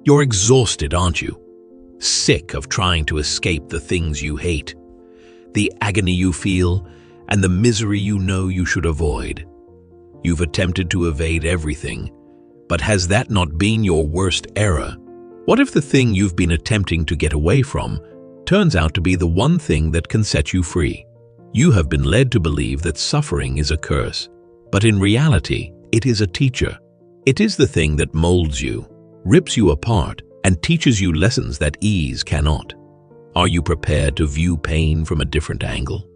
You're exhausted, aren't you? Sick of trying to escape the things you hate, the agony you feel, and the misery you know you should avoid. You've attempted to evade everything, but has that not been your worst error? What if the thing you've been attempting to get away from turns out to be the one thing that can set you free? You have been led to believe that suffering is a curse, but in reality, it is a teacher. It is the thing that molds you, rips you apart, and teaches you lessons that ease cannot. Are you prepared to view pain from a different angle?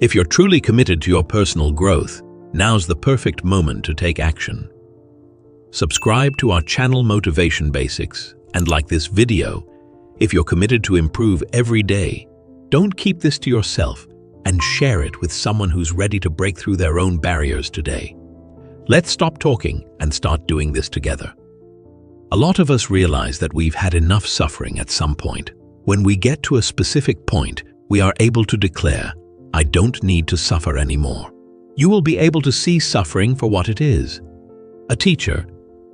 If you're truly committed to your personal growth, now's the perfect moment to take action. Subscribe to our channel Motivation Basics and like this video if you're committed to improve every day. Don't keep this to yourself and share it with someone who's ready to break through their own barriers today. Let's stop talking and start doing this together. A lot of us realize that we've had enough suffering at some point. When we get to a specific point, we are able to declare, "I don't need to suffer anymore." You will be able to see suffering for what it is, a teacher,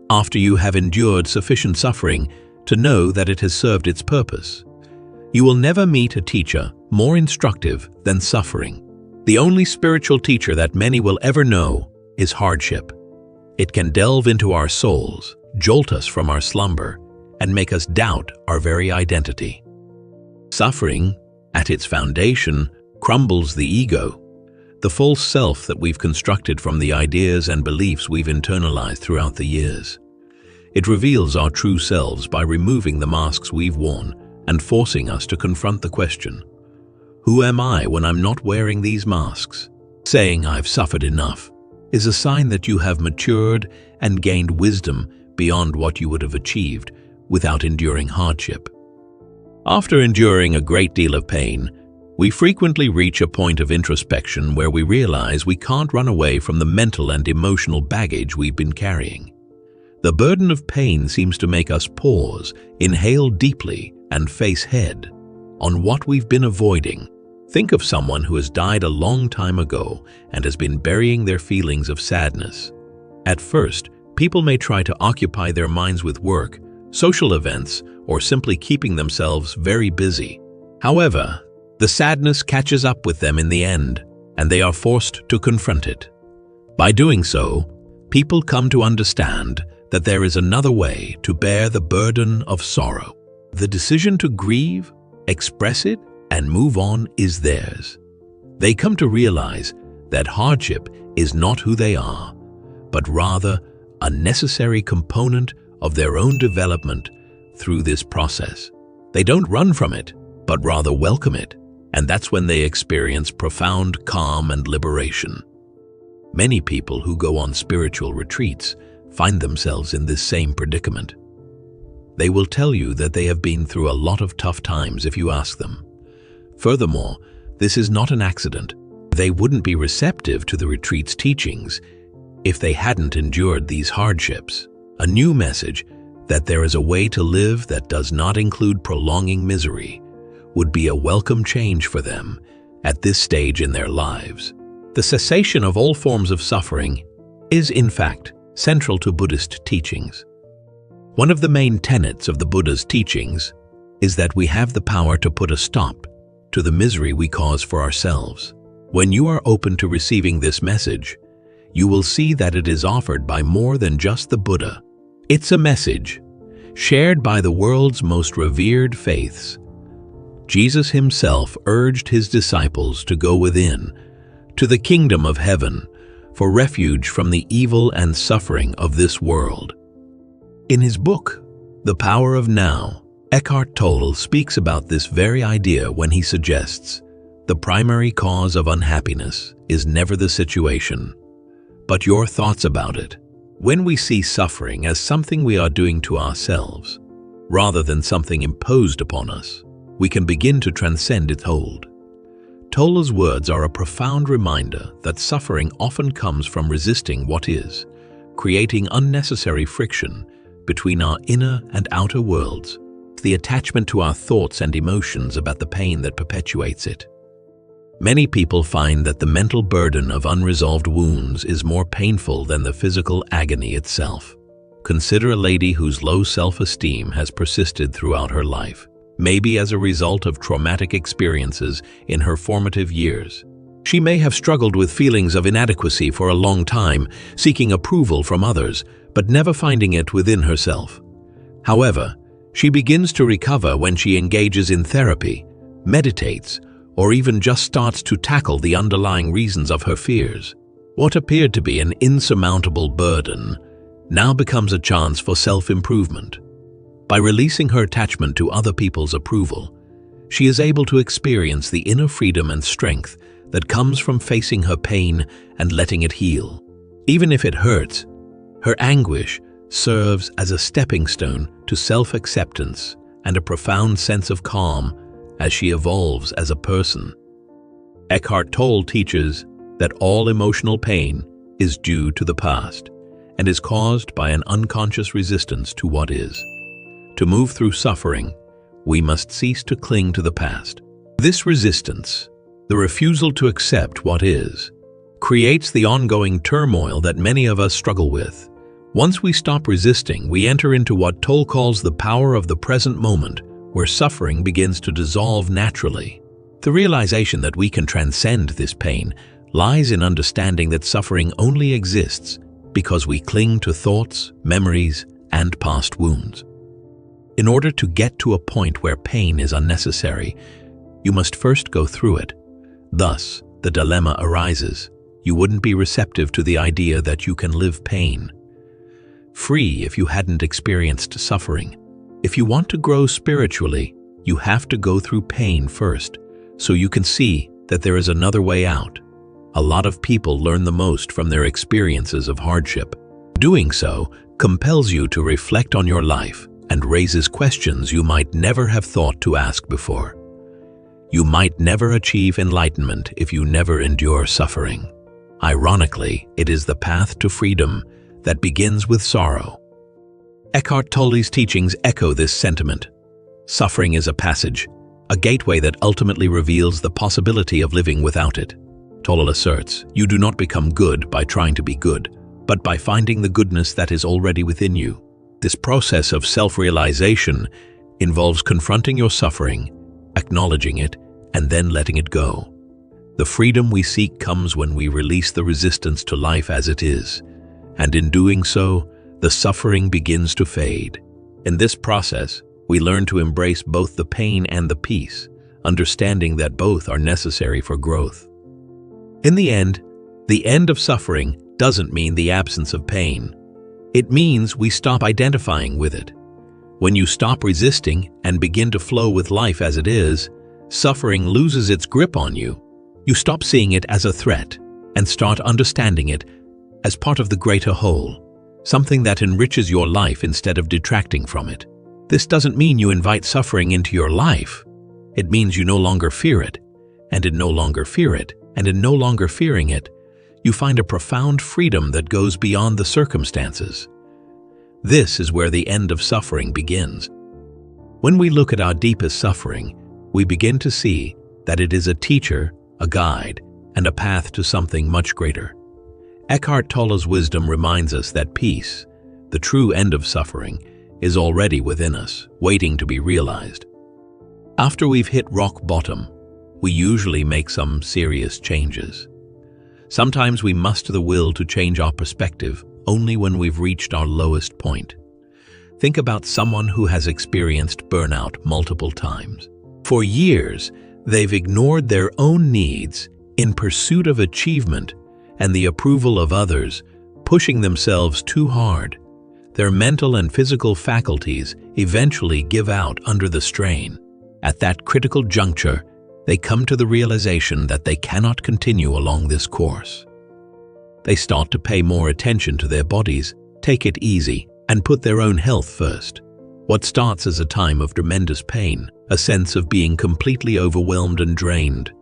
after you have endured sufficient suffering to know that it has served its purpose. You will never meet a teacher more instructive than suffering. The only spiritual teacher that many will ever know is hardship. It can delve into our souls, jolt us from our slumber, and make us doubt our very identity. Suffering, at its foundation, crumbles the ego, the false self that we've constructed from the ideas and beliefs we've internalized throughout the years. It reveals our true selves by removing the masks we've worn and forcing us to confront the question, who am I when I'm not wearing these masks? Saying I've suffered enough is a sign that you have matured and gained wisdom beyond what you would have achieved without enduring hardship. After enduring a great deal of pain, we frequently reach a point of introspection where we realize we can't run away from the mental and emotional baggage we've been carrying. The burden of pain seems to make us pause, inhale deeply, and face head on what we've been avoiding. Think of someone who has died a long time ago and has been burying their feelings of sadness. At first, people may try to occupy their minds with work, social events, or simply keeping themselves very busy. However, the sadness catches up with them in the end, and they are forced to confront it. By doing so, people come to understand that there is another way to bear the burden of sorrow. The decision to grieve, express it, and move on is theirs. They come to realize that hardship is not who they are, but rather a necessary component of their own development through this process. They don't run from it, but rather welcome it, and that's when they experience profound calm and liberation. Many people who go on spiritual retreats find themselves in this same predicament. They will tell you that they have been through a lot of tough times if you ask them. Furthermore, this is not an accident. They wouldn't be receptive to the retreat's teachings if they hadn't endured these hardships. A new message that there is a way to live that does not include prolonging misery would be a welcome change for them at this stage in their lives. The cessation of all forms of suffering is, in fact, central to Buddhist teachings. One of the main tenets of the Buddha's teachings is that we have the power to put a stop to the misery we cause for ourselves. When you are open to receiving this message, you will see that it is offered by more than just the Buddha. It's a message shared by the world's most revered faiths. Jesus himself urged his disciples to go within, to the kingdom of heaven, for refuge from the evil and suffering of this world. In his book, The Power of Now, Eckhart Tolle speaks about this very idea when he suggests the primary cause of unhappiness is never the situation, but your thoughts about it. When we see suffering as something we are doing to ourselves, rather than something imposed upon us, we can begin to transcend its hold. Tolle's words are a profound reminder that suffering often comes from resisting what is, creating unnecessary friction between our inner and outer worlds, the attachment to our thoughts and emotions about the pain that perpetuates it. Many people find that the mental burden of unresolved wounds is more painful than the physical agony itself. Consider a lady whose low self-esteem has persisted throughout her life, maybe as a result of traumatic experiences in her formative years. She may have struggled with feelings of inadequacy for a long time, seeking approval from others, but never finding it within herself. However, she begins to recover when she engages in therapy, meditates, or even just starts to tackle the underlying reasons of her fears. What appeared to be an insurmountable burden now becomes a chance for self-improvement. By releasing her attachment to other people's approval, she is able to experience the inner freedom and strength that comes from facing her pain and letting it heal. Even if it hurts, her anguish serves as a stepping stone to self-acceptance and a profound sense of calm as she evolves as a person. Eckhart Tolle teaches that all emotional pain is due to the past and is caused by an unconscious resistance to what is. To move through suffering, we must cease to cling to the past. This resistance, the refusal to accept what is, creates the ongoing turmoil that many of us struggle with. Once we stop resisting, we enter into what Tolle calls the power of the present moment, where suffering begins to dissolve naturally. The realization that we can transcend this pain lies in understanding that suffering only exists because we cling to thoughts, memories, and past wounds. In order to get to a point where pain is unnecessary, you must first go through it. Thus, the dilemma arises. You wouldn't be receptive to the idea that you can live pain free if you hadn't experienced suffering. If you want to grow spiritually, you have to go through pain first, so you can see that there is another way out. A lot of people learn the most from their experiences of hardship. Doing so compels you to reflect on your life and raises questions you might never have thought to ask before. You might never achieve enlightenment if you never endure suffering. Ironically, it is the path to freedom that begins with sorrow. Eckhart Tolle's teachings echo this sentiment. Suffering is a passage, a gateway that ultimately reveals the possibility of living without it. Tolle asserts, you do not become good by trying to be good, but by finding the goodness that is already within you. This process of self-realization involves confronting your suffering, acknowledging it, and then letting it go. The freedom we seek comes when we release the resistance to life as it is, and in doing so, the suffering begins to fade. In this process, we learn to embrace both the pain and the peace, understanding that both are necessary for growth. In the end of suffering doesn't mean the absence of pain. It means we stop identifying with it. When you stop resisting and begin to flow with life as it is, suffering loses its grip on you. You stop seeing it as a threat and start understanding it as part of the greater whole, something that enriches your life instead of detracting from it. This doesn't mean you invite suffering into your life. It means you no longer fear it, and in no longer fear it, and in no longer fearing it, you find a profound freedom that goes beyond the circumstances. This is where the end of suffering begins. When we look at our deepest suffering, we begin to see that it is a teacher, a guide, and a path to something much greater. Eckhart Tolle's wisdom reminds us that peace, the true end of suffering, is already within us, waiting to be realized. After we've hit rock bottom, we usually make some serious changes. Sometimes we muster the will to change our perspective only when we've reached our lowest point. Think about someone who has experienced burnout multiple times. For years, they've ignored their own needs in pursuit of achievement and the approval of others, pushing themselves too hard. Their mental and physical faculties eventually give out under the strain. At that critical juncture, they come to the realization that they cannot continue along this course. They start to pay more attention to their bodies, take it easy, and put their own health first. What starts as a time of tremendous pain, a sense of being completely overwhelmed and drained,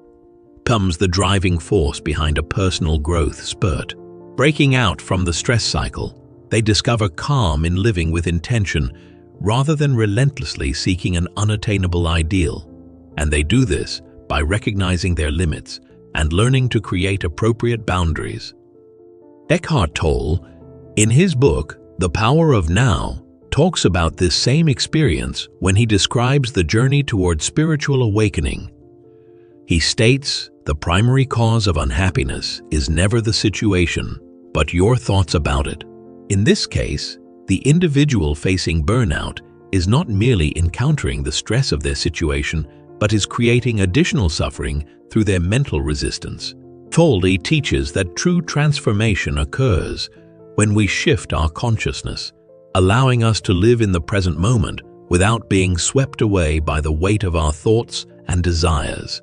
comes the driving force behind a personal growth spurt. Breaking out from the stress cycle, they discover calm in living with intention rather than relentlessly seeking an unattainable ideal. And they do this by recognizing their limits and learning to create appropriate boundaries. Eckhart Tolle, in his book, The Power of Now talks about this same experience when he describes the journey toward spiritual awakening. He states, the primary cause of unhappiness is never the situation, but your thoughts about it. In this case, the individual facing burnout is not merely encountering the stress of their situation, but is creating additional suffering through their mental resistance. Tolle teaches that true transformation occurs when we shift our consciousness, allowing us to live in the present moment without being swept away by the weight of our thoughts and desires.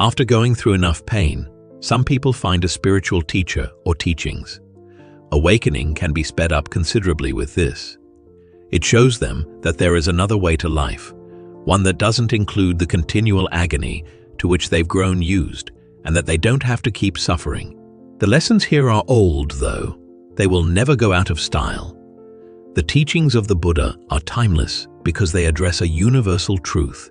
After going through enough pain, some people find a spiritual teacher or teachings. Awakening can be sped up considerably with this. It shows them that there is another way to life, one that doesn't include the continual agony to which they've grown used, and that they don't have to keep suffering. The lessons here are old, though. They will never go out of style. The teachings of the Buddha are timeless because they address a universal truth.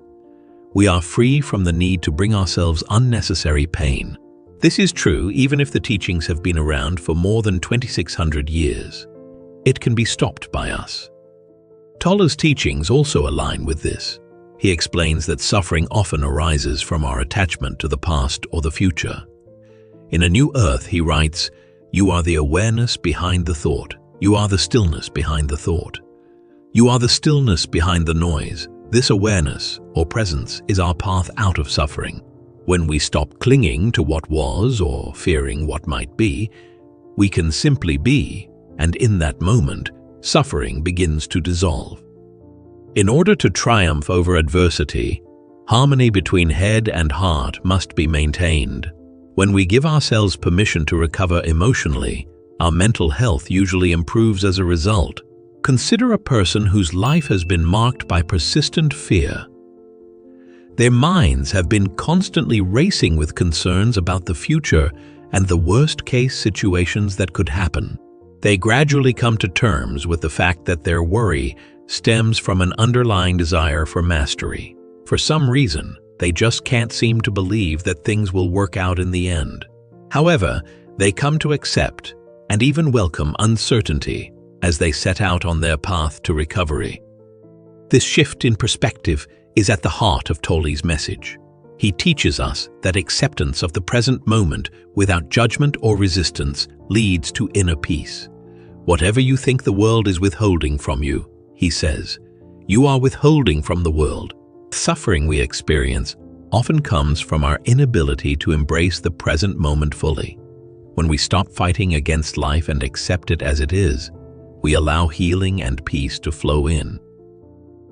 We are free from the need to bring ourselves unnecessary pain. This is true even if the teachings have been around for more than 2,600 years. It can be stopped by us. Tolle's teachings also align with this. He explains that suffering often arises from our attachment to the past or the future. In A New Earth, he writes, "You are the awareness behind the thought. You are the stillness behind the thought. You are the stillness behind the noise. This awareness or presence is our path out of suffering. When we stop clinging to what was or fearing what might be, we can simply be, and in that moment, suffering begins to dissolve." In order to triumph over adversity, harmony between head and heart must be maintained. When we give ourselves permission to recover emotionally, our mental health usually improves as a result. Consider a person whose life has been marked by persistent fear. Their minds have been constantly racing with concerns about the future and the worst-case situations that could happen. They gradually come to terms with the fact that their worry stems from an underlying desire for mastery. For some reason, they just can't seem to believe that things will work out in the end. However, they come to accept and even welcome uncertainty as they set out on their path to recovery. This shift in perspective is at the heart of Tolle's message. He teaches us that acceptance of the present moment without judgment or resistance leads to inner peace. Whatever you think the world is withholding from you, he says, you are withholding from the world. Suffering we experience often comes from our inability to embrace the present moment fully. When we stop fighting against life and accept it as it is, we allow healing and peace to flow in.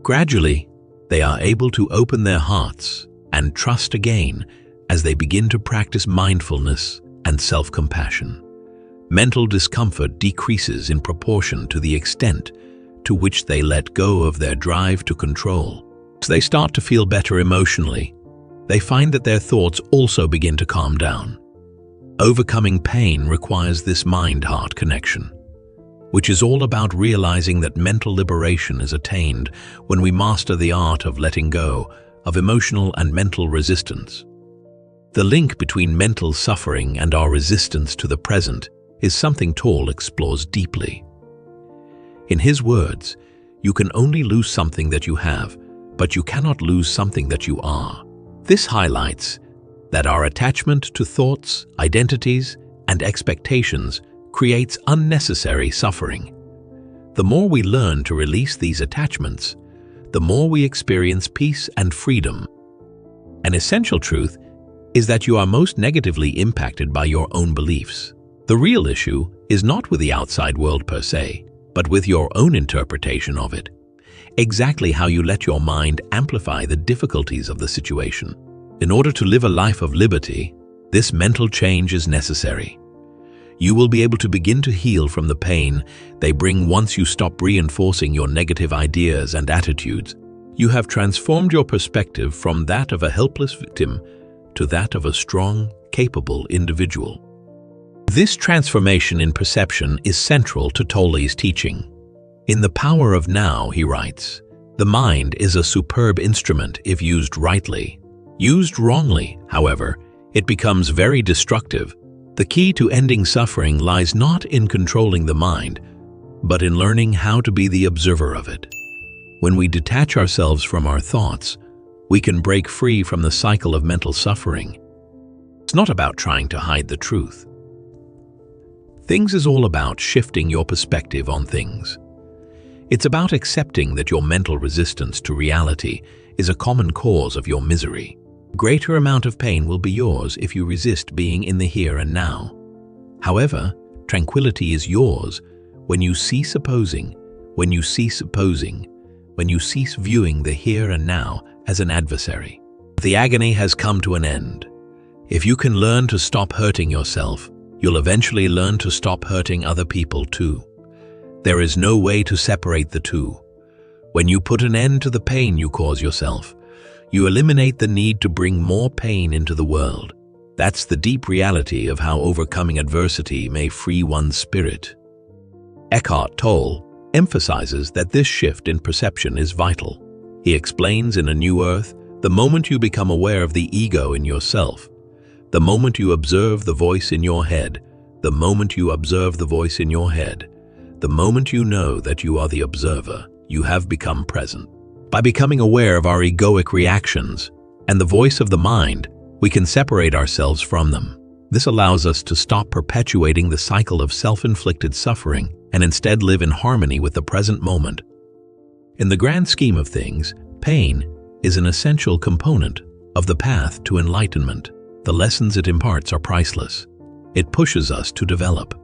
Gradually, they are able to open their hearts and trust again as they begin to practice mindfulness and self-compassion. Mental discomfort decreases in proportion to the extent to which they let go of their drive to control. As they start to feel better emotionally, they find that their thoughts also begin to calm down. Overcoming pain requires this mind-heart connection, which is all about realizing that mental liberation is attained when we master the art of letting go of emotional and mental resistance. The link between mental suffering and our resistance to the present is something Tolle explores deeply. In his words, you can only lose something that you have, but you cannot lose something that you are. This highlights that our attachment to thoughts, identities, and expectations creates unnecessary suffering. The more we learn to release these attachments, the more we experience peace and freedom. An essential truth is that you are most negatively impacted by your own beliefs. The real issue is not with the outside world per se, but with your own interpretation of it. Exactly how you let your mind amplify the difficulties of the situation. In order to live a life of liberty, this mental change is necessary. You will be able to begin to heal from the pain they bring once you stop reinforcing your negative ideas and attitudes. You have transformed your perspective from that of a helpless victim to that of a strong, capable individual. This transformation in perception is central to Tolle's teaching. In The Power of Now, he writes, "The mind is a superb instrument if used rightly. Used wrongly, however, it becomes very destructive. The key to ending suffering lies not in controlling the mind, but in learning how to be the observer of it. When we detach ourselves from our thoughts, we can break free from the cycle of mental suffering. It's not about trying to hide the truth. Things is all about shifting your perspective on things. It's about accepting that your mental resistance to reality is a common cause of your misery. A greater amount of pain will be yours if you resist being in the here and now. However, tranquility is yours when you cease opposing, when you cease viewing the here and now as an adversary. The agony has come to an end. If you can learn to stop hurting yourself, you'll eventually learn to stop hurting other people too. There is no way to separate the two. When you put an end to the pain you cause yourself, you eliminate the need to bring more pain into the world. That's the deep reality of how overcoming adversity may free one's spirit. Eckhart Tolle emphasizes that this shift in perception is vital. He explains in A New Earth, the moment you become aware of the ego in yourself, the moment you observe the voice in your head, the moment you observe the voice in your head, the moment you know that you are the observer, you have become present. By becoming aware of our egoic reactions and the voice of the mind, we can separate ourselves from them. This allows us to stop perpetuating the cycle of self-inflicted suffering and instead live in harmony with the present moment. In the grand scheme of things, pain is an essential component of the path to enlightenment. The lessons it imparts are priceless. It pushes us to develop.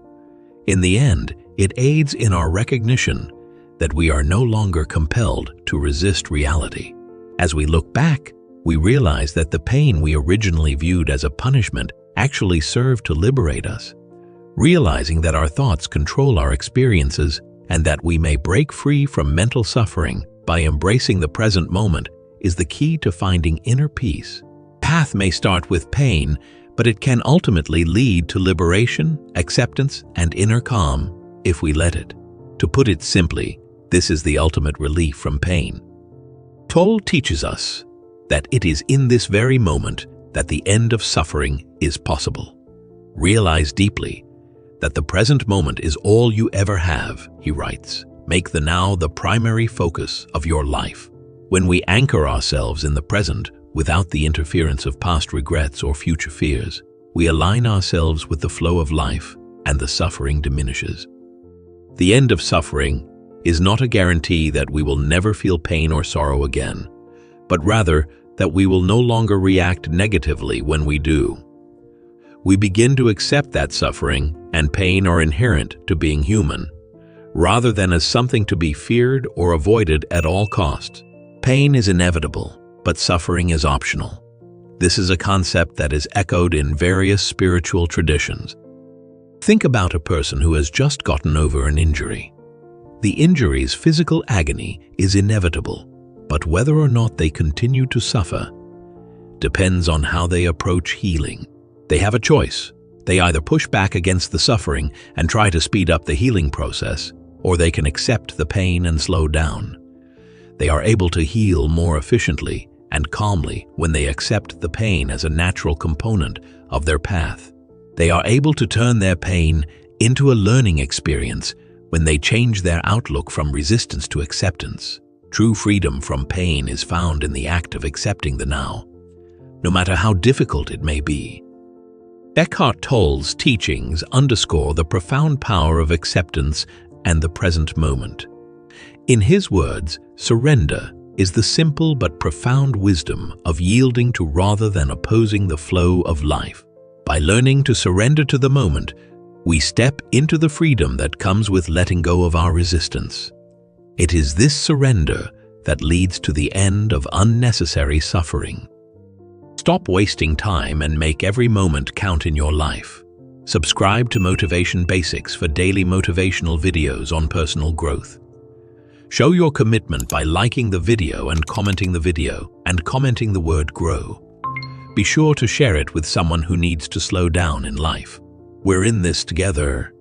In the end, it aids in our recognition that we are no longer compelled to resist reality. As we look back, we realize that the pain we originally viewed as a punishment actually served to liberate us. Realizing that our thoughts control our experiences and that we may break free from mental suffering by embracing the present moment is the key to finding inner peace. Path may start with pain, but it can ultimately lead to liberation, acceptance, and inner calm if we let it. To put it simply, this is the ultimate relief from pain. Tolle teaches us that it is in this very moment that the end of suffering is possible. Realize deeply that the present moment is all you ever have, he writes. Make the now the primary focus of your life. When we anchor ourselves in the present without the interference of past regrets or future fears, we align ourselves with the flow of life and the suffering diminishes. The end of suffering is not a guarantee that we will never feel pain or sorrow again, but rather that we will no longer react negatively when we do. We begin to accept that suffering and pain are inherent to being human, rather than as something to be feared or avoided at all costs. Pain is inevitable, but suffering is optional. This is a concept that is echoed in various spiritual traditions. Think about a person who has just gotten over an injury. The injury's physical agony is inevitable, but whether or not they continue to suffer depends on how they approach healing. They have a choice. They either push back against the suffering and try to speed up the healing process, or they can accept the pain and slow down. They are able to heal more efficiently and calmly when they accept the pain as a natural component of their path. They are able to turn their pain into a learning experience when they change their outlook from resistance to acceptance. True freedom from pain is found in the act of accepting the now, no matter how difficult it may be. Eckhart Tolle's teachings underscore the profound power of acceptance and the present moment. In his words, surrender is the simple but profound wisdom of yielding to rather than opposing the flow of life. By learning to surrender to the moment, we step into the freedom that comes with letting go of our resistance. It is this surrender that leads to the end of unnecessary suffering. Stop wasting time and make every moment count in your life. Subscribe to Motivation Basics for daily motivational videos on personal growth. Show your commitment by liking the video and commenting the word grow. Be sure to share it with someone who needs to slow down in life. We're in this together.